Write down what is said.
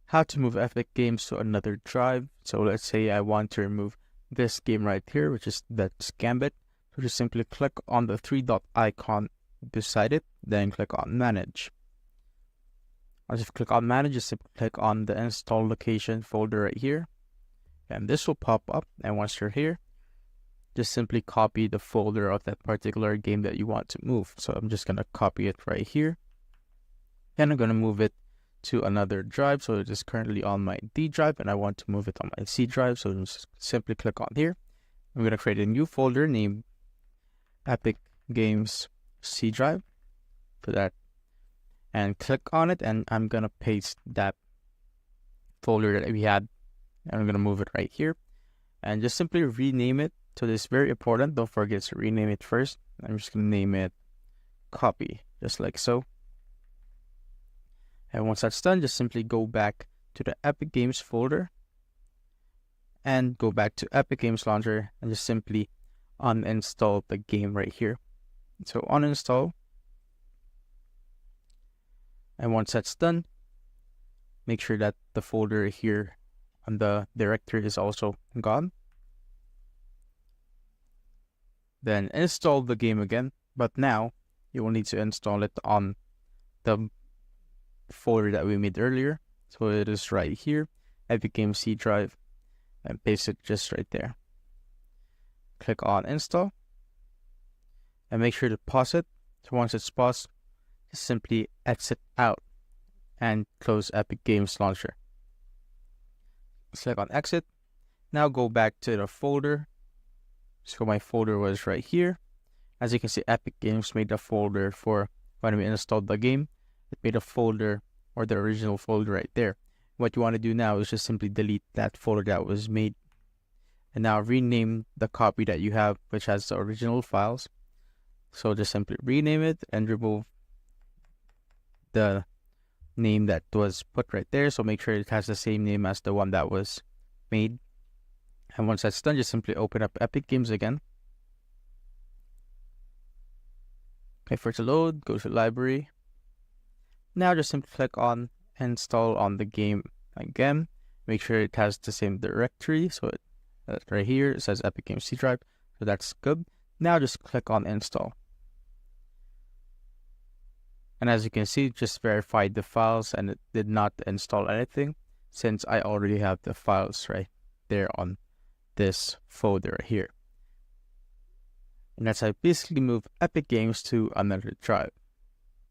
how to move Epic Games to another drive. So let's say I want to remove this game right here, which is That's Gambit. So just simply click on the three dot icon beside it, then click on Manage. Once you click on Manage, just simply click on the install location folder right here, and this will pop up. And once you're here, just simply copy the folder of that particular game that you want to move. So I'm just gonna copy it right here, and I'm gonna move it to another drive. So it is currently on my D drive, and I want to move it on my C drive. So just simply click on here. I'm gonna create a new folder named Epic Games C drive for that, and click on it, and I'm gonna paste that folder that we had, and I'm gonna move it right here, and just simply rename it. So this is very important, don't forget to rename it first. I'm just gonna name it copy, just like so. And once that's done, just simply go back to the Epic Games folder and go back to Epic Games Launcher and just simply uninstall the game right here. So uninstall. And once that's done, make sure that the folder here on the directory is also gone. Then install the game again, but now you will need to install it on the folder that we made earlier. So it is right here, Epic Games C drive, and paste it just right there. Click on install and make sure to pause it. So once it's paused, just simply exit out and close Epic Games Launcher. Click on exit. Now go back to the folder. So my folder was right here. As you can see, Epic Games made a folder for when we installed the game. It made a folder, or the original folder right there. What you want to do now is just simply delete that folder that was made, and now rename the copy that you have, which has the original files. So just simply rename it and remove the name that was put right there. So make sure it has the same name as the one that was made. And once that's done, just simply open up Epic Games again. Wait for it to load, go to library. Now just simply click on install on the game again. Make sure it has the same directory. So right here it says Epic Games C drive. So that's good. Now just click on install. And as you can see, just verified the files and it did not install anything, since I already have the files right there on this folder here. And that's how I basically move Epic Games to another drive.